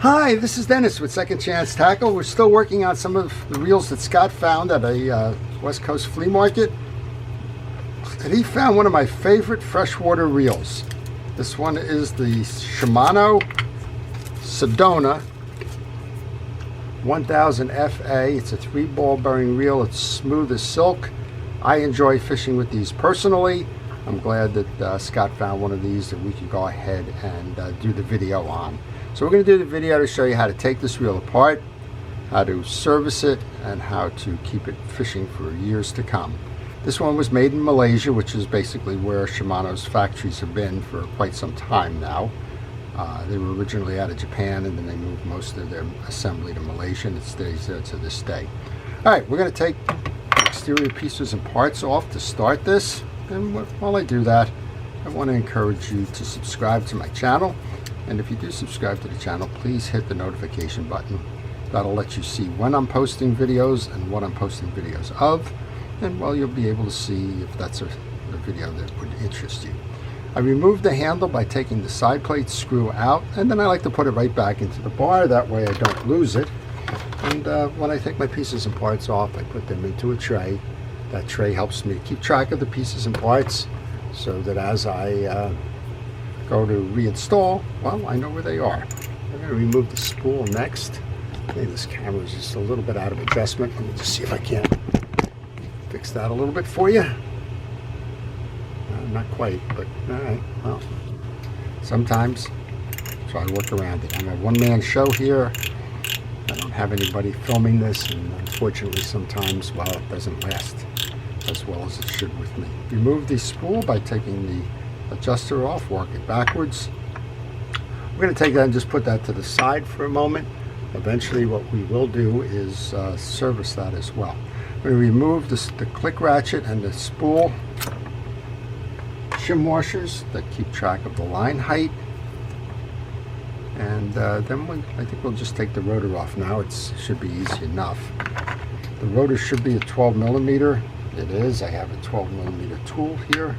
Hi, this is Dennis with Second Chance Tackle. We're still working on some of the reels that Scott found at a West Coast flea market. And he found one of my favorite freshwater reels. This one is the Shimano Sedona 1000 FA. It's a 3-ball bearing reel. It's smooth as silk. I enjoy fishing with these personally. I'm glad that Scott found one of these that we could go ahead and do the video on. So we're going to do the video to show you how to take this reel apart, how to service it, and how to keep it fishing for years to come. This one was made in Malaysia, which is basically where Shimano's factories have been for quite some time now. They were originally out of Japan, and then they moved most of their assembly to Malaysia, and it stays there to this day. All right, we're going to take exterior pieces and parts off to start this. And while I do that, I want to encourage you to subscribe to my channel. And if you do subscribe to the channel, please hit the notification button. That'll let you see when I'm posting videos and what I'm posting videos of. And well, you'll be able to see if that's a video that would interest you. I removed the handle by taking the side plate screw out, and then I like to put it right back into the bar. That way I don't lose it. And when I take my pieces and parts off, I put them into a tray. That tray helps me keep track of the pieces and parts so that as I go to reinstall, well, I know where they are. I'm going to remove the spool next. Okay, this camera is just a little bit out of adjustment. Let me just see if I can fix that a little bit for you. Not quite, but all right. Well, sometimes try to work around it. I'm a one-man show here. I don't have anybody filming this, and unfortunately sometimes, well, it doesn't last as well as it should with me. Remove the spool by taking the adjuster off, work it backwards. We're going to take that and just put that to the side for a moment. Eventually what we will do is service that as well. We're going to remove the click ratchet and the spool shim washers that keep track of the line height. And then I think we'll just take the rotor off now. It should be easy enough. The rotor should be a 12 millimeter. It is. I have a 12 millimeter tool here.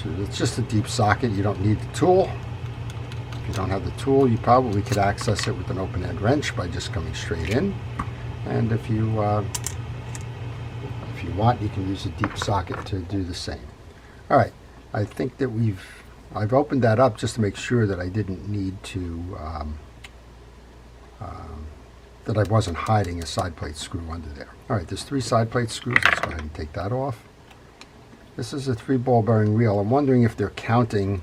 It's just a deep socket. You don't need the tool. If you don't have the tool, you probably could access it with an open end wrench by just coming straight in. And if you want, you can use a deep socket to do the same. All right, I think that I've opened that up just to make sure that I didn't need to that I wasn't hiding a side plate screw under there. All right, there's 3 side plate screws. Let's go ahead and take that off. This is a 3-ball bearing reel. I'm wondering if they're counting,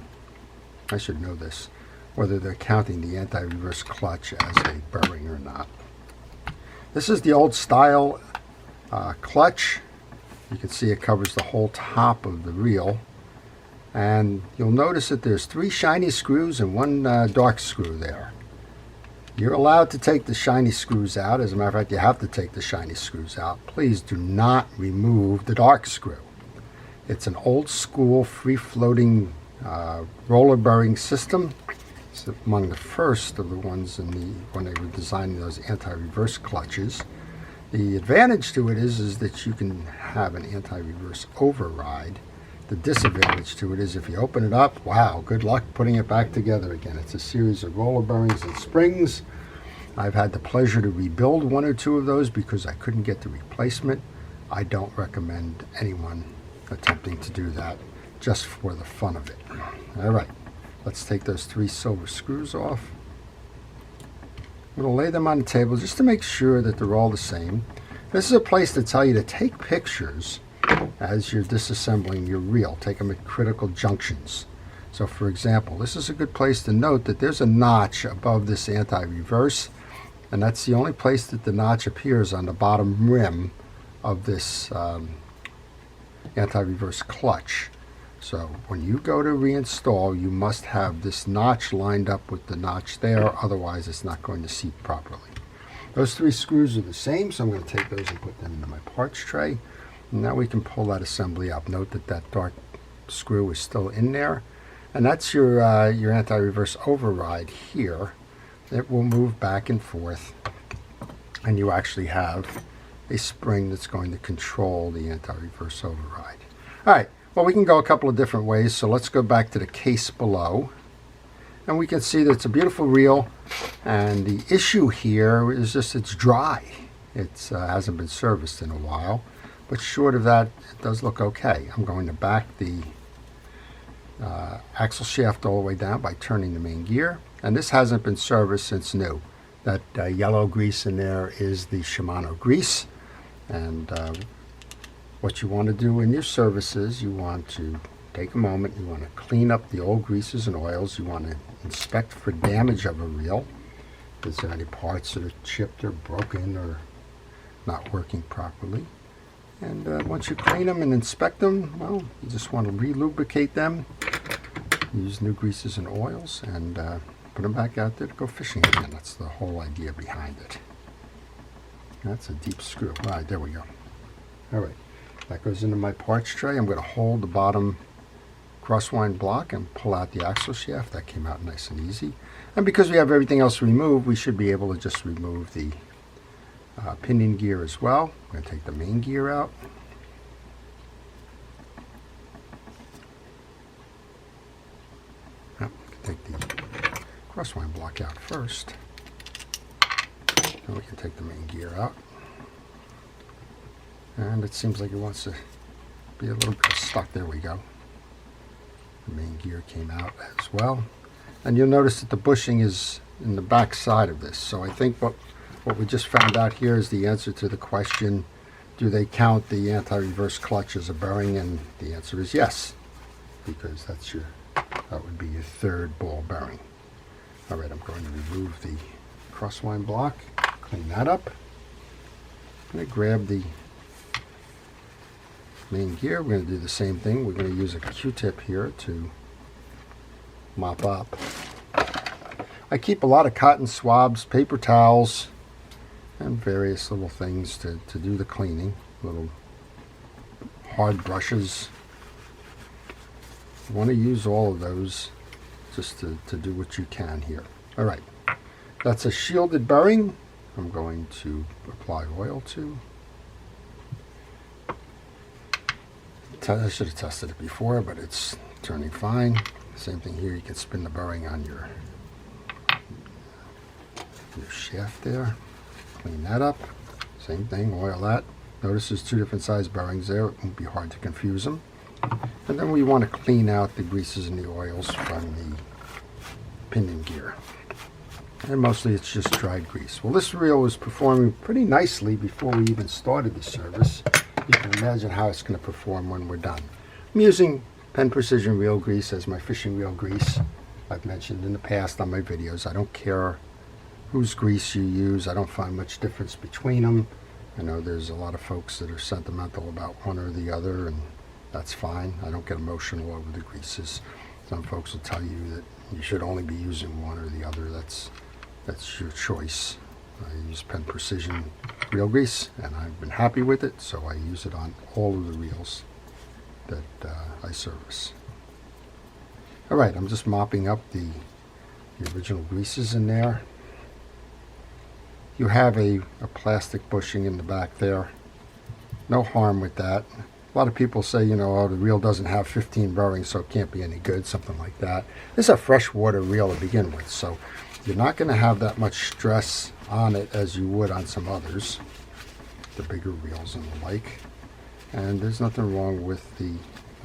I should know this, whether they're counting the anti-reverse clutch as a bearing or not. This is the old style clutch. You can see it covers the whole top of the reel. And you'll notice that there's 3 shiny screws and 1 dark screw there. You're allowed to take the shiny screws out. As a matter of fact, you have to take the shiny screws out. Please do not remove the dark screw. It's an old school free-floating roller bearing system. It's among the first of the ones when they were designing those anti-reverse clutches. The advantage to it is that you can have an anti-reverse override. The disadvantage to it is if you open it up, wow, good luck putting it back together again. It's a series of roller bearings and springs. I've had the pleasure to rebuild 1 or 2 of those because I couldn't get the replacement. I don't recommend anyone attempting to do that just for the fun of it. All right, let's take those 3 silver screws off. I'm going to lay them on the table just to make sure that they're all the same. This is a place to tell you to take pictures as you're disassembling your reel. Take them at critical junctions. So for example, this is a good place to note that there's a notch above this anti-reverse, and that's the only place that the notch appears on the bottom rim of this anti-reverse clutch. So when you go to reinstall, you must have this notch lined up with the notch there, otherwise it's not going to seat properly. Those 3 screws are the same, so I'm going to take those and put them into my parts tray. And now we can pull that assembly up. Note that that dark screw is still in there, and that's your anti-reverse override here. It will move back and forth, and you actually have a spring that's going to control the anti-reverse override. All right, well, we can go a couple of different ways, so let's go back to the case below. And we can see that it's a beautiful reel, and the issue here is just it's dry. It hasn't been serviced in a while, but short of that, it does look okay. I'm going to back the axle shaft all the way down by turning the main gear, and this hasn't been serviced since new. That yellow grease in there is the Shimano grease, and what you want to do in your services, you want to take a moment, you want to clean up the old greases and oils, you want to inspect for damage of a reel. Is there any parts that are chipped or broken or not working properly? And once you clean them and inspect them, well, you just want to re-lubricate them, use new greases and oils, and put them back out there to go fishing again. That's the whole idea behind it. That's a deep screw. All right, there we go. All right, that goes into my parts tray. I'm going to hold the bottom crosswind block and pull out the axle shaft. That came out nice and easy. And because we have everything else removed, we should be able to just remove the pinion gear as well. I'm going to take the main gear out. Take the crosswind block out first. Then we can take the main gear out. And it seems like it wants to be a little bit stuck. There we go. The main gear came out as well. And you'll notice that the bushing is in the back side of this. So I think what we just found out here is the answer to the question, do they count the anti-reverse clutch as a bearing? And the answer is yes, because that would be your third ball bearing. All right, I'm going to remove the crosswind block, clean that up. I'm going to grab the main gear. We're going to do the same thing. We're going to use a Q-tip here to mop up. I keep a lot of cotton swabs, paper towels, and various little things to do the cleaning. Little hard brushes. You want to use all of those just to do what you can here. All right, that's a shielded bearing. I'm going to apply oil to. I should have tested it before, but it's turning fine. Same thing here. You can spin the bearing on your shaft there. Clean that up. Same thing, oil that. Notice there's two different size bearings there. It won't be hard to confuse them. And then we want to clean out the greases and the oils from the pinion gear. And mostly it's just dried grease. Well, this reel was performing pretty nicely before we even started the service. You can imagine how it's going to perform when we're done. I'm using Penn Precision reel grease as my fishing reel grease. I've mentioned in the past on my videos, I don't care whose grease you use. I don't find much difference between them. I know there's a lot of folks that are sentimental about one or the other, and that's fine. I don't get emotional over the greases. Some folks will tell you that you should only be using one or the other. That's your choice. I use Penn Precision reel grease, and I've been happy with it, so I use it on all of the reels that I service. All right, I'm just mopping up the original greases in there. You have a plastic bushing in the back there. No harm with that. A lot of people say, you know, oh, the reel doesn't have 15 bearings, so it can't be any good, something like that. This is a freshwater reel to begin with, so you're not going to have that much stress on it as you would on some others, the bigger reels and the like. And there's nothing wrong with the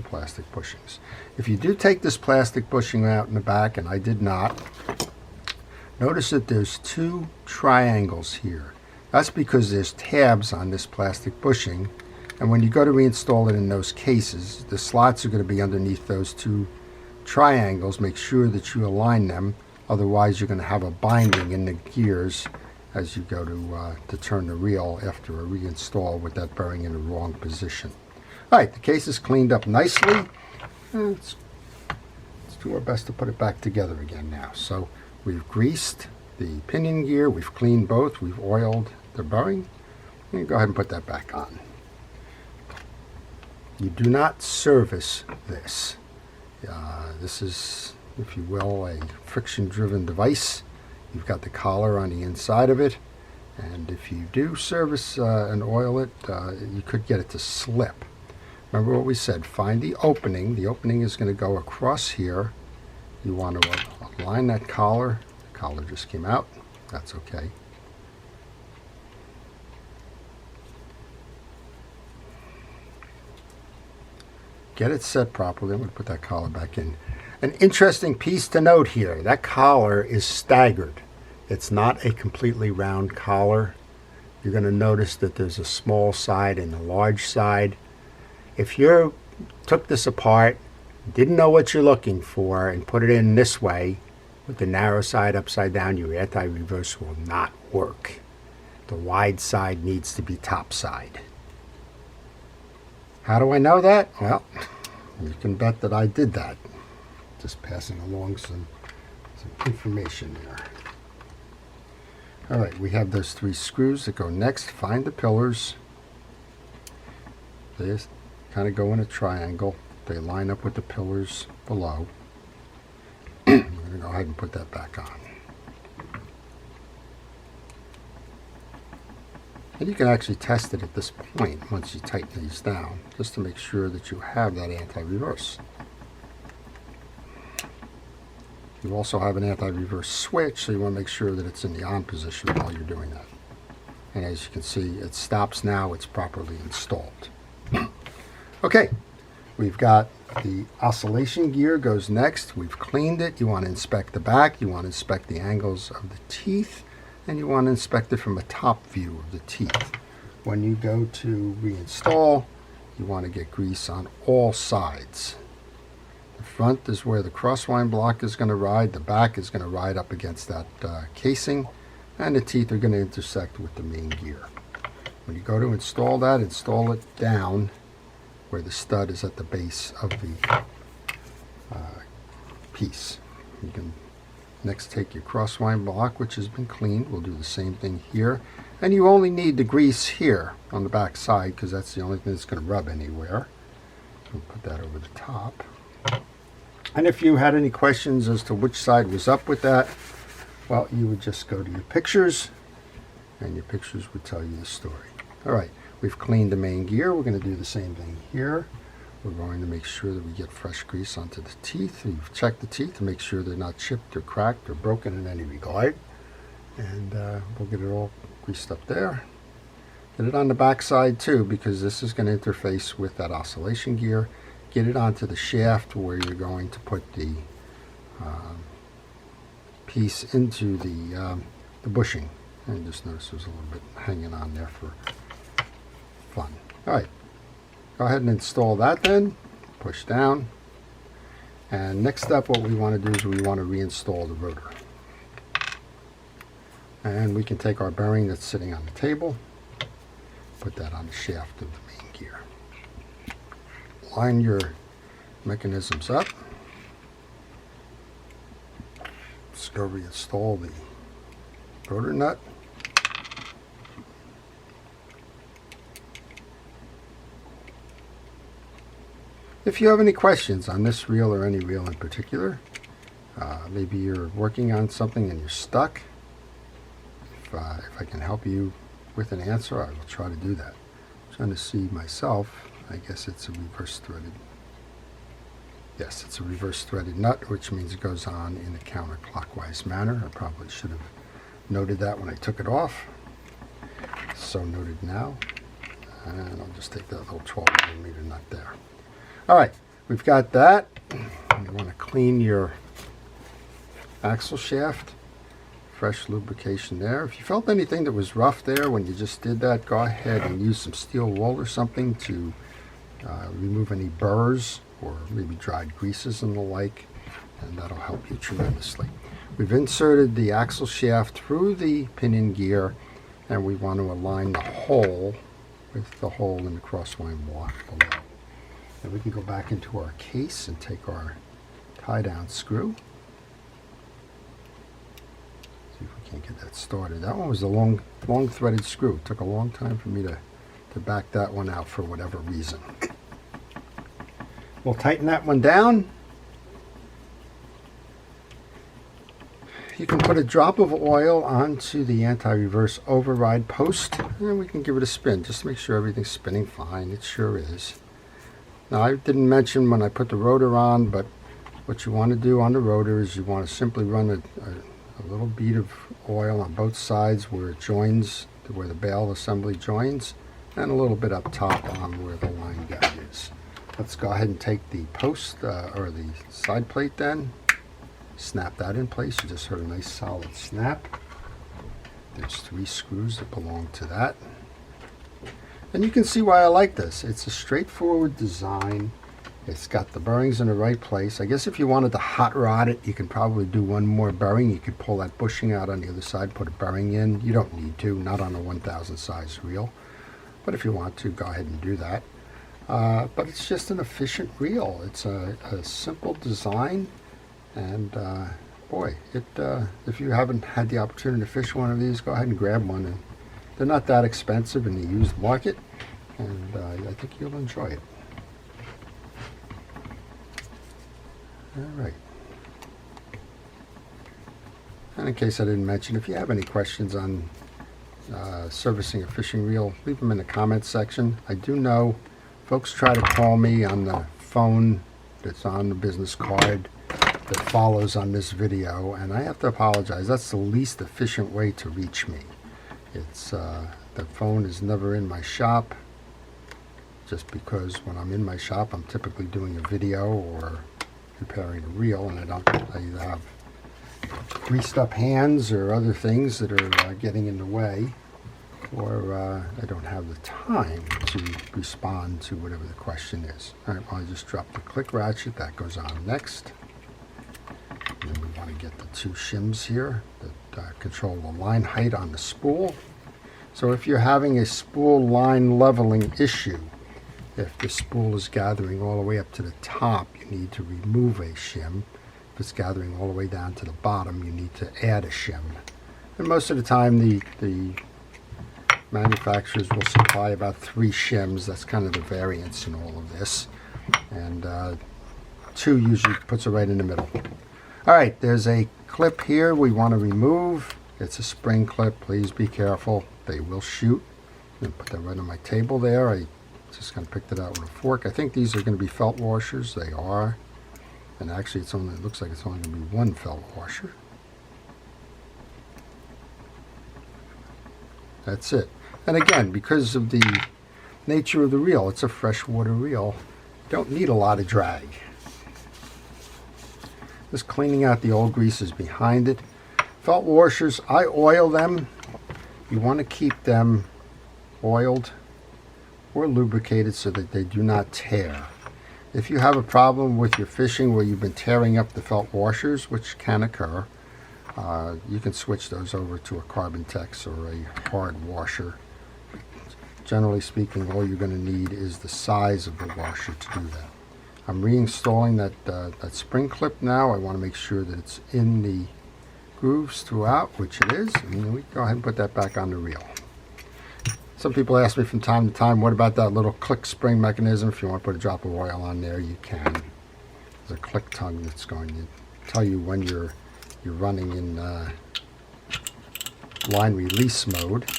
plastic bushings. If you do take this plastic bushing out in the back, and I did not, notice that there's two triangles here. That's because there's tabs on this plastic bushing, and when you go to reinstall it in those cases, the slots are going to be underneath those two triangles. Make sure that you align them, otherwise you're going to have a binding in the gears as you go to turn the reel after a reinstall with that bearing in the wrong position. All right, the case is cleaned up nicely. Let's do our best to put it back together again now. So we've greased the pinion gear, we've cleaned both, we've oiled the bearing. And go ahead and put that back on. You do not service this. This is, if you will, a friction-driven device. You've got the collar on the inside of it, and if you do service and oil it, you could get it to slip. Remember what we said, find the opening. The opening is going to go across here you want to align that collar. The collar just came out. That's okay. Get it set properly. I'm going to put that collar back in. An interesting piece to note here, that collar is staggered. It's not a completely round collar. You're going to notice that there's a small side and a large side. If you took this apart, didn't know what you're looking for, and put it in this way, with the narrow side upside down, your anti-reverse will not work. The wide side needs to be top side. How do I know that? Well, you can bet that I did that. Just passing along some information there. All right, we have those 3 screws that go next. Find the pillars. They kind of go in a triangle. They line up with the pillars below. I'm going to go ahead and put that back on. And you can actually test it at this point once you tighten these down, just to make sure that you have that anti-reverse. You also have an anti-reverse switch, so you want to make sure that it's in the on position while you're doing that. And as you can see, it stops now, it's properly installed. Okay, we've got the oscillation gear goes next. We've cleaned it. You want to inspect the back, you want to inspect the angles of the teeth, and you want to inspect it from a top view of the teeth. When you go to reinstall, you want to get grease on all sides. The front is where the crosswind block is going to ride. The back is going to ride up against that casing, and the teeth are going to intersect with the main gear. When you go to install that, install it down where the stud is at the base of the piece. You can next take your crosswind block, which has been cleaned. We'll do the same thing here. And you only need the grease here on the back side, because that's the only thing that's going to rub anywhere. We'll put that over the top. And if you had any questions as to which side was up with that, well, you would just go to your pictures, and your pictures would tell you the story. All right, we've cleaned the main gear. We're going to do the same thing here. We're going to make sure that we get fresh grease onto the teeth. We've checked the teeth to make sure they're not chipped or cracked or broken in any regard. And we'll get it all greased up there. Get it on the back side too, because this is going to interface with that oscillation gear. Get it onto the shaft where you're going to put the piece into the bushing. And just notice there's a little bit hanging on there for fun. All right. Go ahead and install that then. Push down. And next up, what we want to do is we want to reinstall the rotor. And we can take our bearing that's sitting on the table, put that on the shaft of the main gear. Line your mechanisms up. Let's go reinstall the rotor nut. If you have any questions on this reel or any reel in particular, maybe you're working on something and you're stuck, if I can help you with an answer, I will try to do that. I'm trying to see myself. I guess it's a reverse threaded. Yes, it's a reverse threaded nut, which means it goes on in a counterclockwise manner. I probably should have noted that when I took it off. So noted now. And I'll just take that little 12mm nut there. All right, we've got that. You want to clean your axle shaft. Fresh lubrication there. If you felt anything that was rough there when you just did that, go ahead and use some steel wool or something to remove any burrs or maybe dried greases and the like, and that'll help you tremendously. We've inserted the axle shaft through the pinion gear, and we want to align the hole with the hole in the crosswind block below. And we can go back into our case and take our tie down screw. See if we can't get that started. That one was a long threaded screw. It took a long time for me to back that one out for whatever reason. We'll tighten that one down. You can put a drop of oil onto the anti-reverse override post, and we can give it a spin just to make sure everything's spinning fine. It sure is. Now, I didn't mention when I put the rotor on, but What you want to do on the rotor is you want to simply run a little bead of oil on both sides where it joins, where the bail assembly joins, and a little bit up top on where the line guide is. Let's go ahead and take the post or the side plate then, snap that in place. You just heard a nice solid snap. There's 3 screws that belong to that. And you can see why I like this. It's a straightforward design. It's got the bearings in the right place. I guess if you wanted to hot rod it, you could probably do one more bearing. You could pull that bushing out on the other side, put a bearing in. You don't need to, not on a 1000 size reel. But if you want to, go ahead and do that. But it's just an efficient reel. It's a simple design. And boy, if you haven't had the opportunity to fish one of these, go ahead and grab one. And they're not that expensive in the used market. And I think you'll enjoy it. All right. And in case I didn't mention, if you have any questions on servicing a fishing reel, leave them in the comments section. I do know folks try to call me on the phone that's on the business card that follows on this video, and I have to apologize. That's the least efficient way to reach me. It's the phone is never in my shop, just because when I'm in my shop I'm typically doing a video or preparing a reel, and I either have greased up hands or other things that are getting in the way, or I don't have the time to respond to whatever the question is. All right, well, I just dropped the click ratchet. That goes on next. And then we want to get the 2 shims here that control the line height on the spool. So if you're having a spool line leveling issue, if the spool is gathering all the way up to the top, you need to remove a shim. If it's gathering all the way down to the bottom, you need to add a shim. And most of the time, the manufacturers will supply about 3 shims. That's kind of the variance in all of this. And 2 usually puts it right in the middle. All right, there's a clip here we want to remove. It's a spring clip. Please be careful. They will shoot. I'm going to put that right on my table there. I just kind of picked it out with a fork. I think these are going to be felt washers. They are. And actually, it looks like it's only going to be 1 felt washer. That's it. And again, because of the nature of the reel, it's a freshwater reel. Don't need a lot of drag. Just cleaning out the old greases behind it. Felt washers, I oil them. You want to keep them oiled or lubricated so that they do not tear. If you have a problem with your fishing where you've been tearing up the felt washers, which can occur, you can switch those over to a Carbon Tex or a hard washer. Generally speaking, all you're going to need is the size of the washer to do that. I'm reinstalling that spring clip now. I want to make sure that it's in the grooves throughout, which it is, and then we go ahead and put that back on the reel. Some people ask me from time to time, what about that little click spring mechanism? If you want to put a drop of oil on there, you can. There's a click tongue that's going to tell you when you're running in line release mode.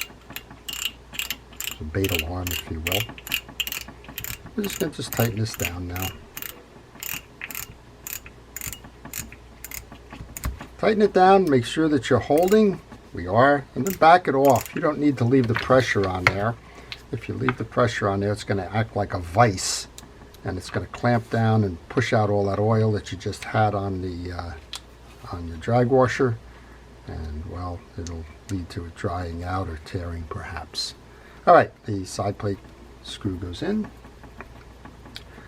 It's a bait alarm, if you will. We're just going to tighten this down now. Tighten it down, make sure that you're holding. We are, and then back it off. You don't need to leave the pressure on there. If you leave the pressure on there, it's going to act like a vise, and it's going to clamp down and push out all that oil that you just had on the drag washer, and well, it'll lead to it drying out or tearing perhaps. All right, the side plate screw goes in.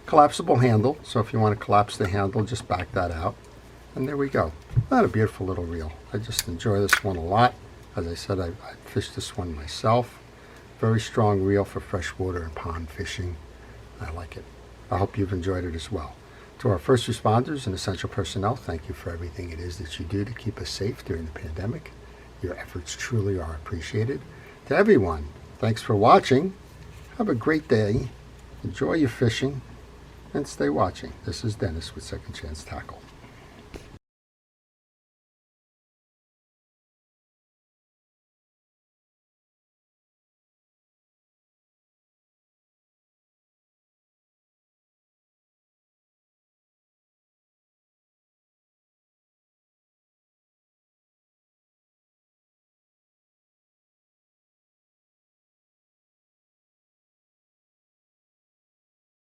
Collapsible handle, so if you want to collapse the handle, just back that out. And there we go. Not a beautiful little reel. I just enjoy this one a lot. As I said, I fished this one myself. Very strong reel for freshwater and pond fishing. I like it. I hope you've enjoyed it as well. To our first responders and essential personnel, thank you for everything it is that you do to keep us safe during the pandemic. Your efforts truly are appreciated. To everyone, thanks for watching. Have a great day. Enjoy your fishing and stay watching. This is Dennis with Second Chance Tackle.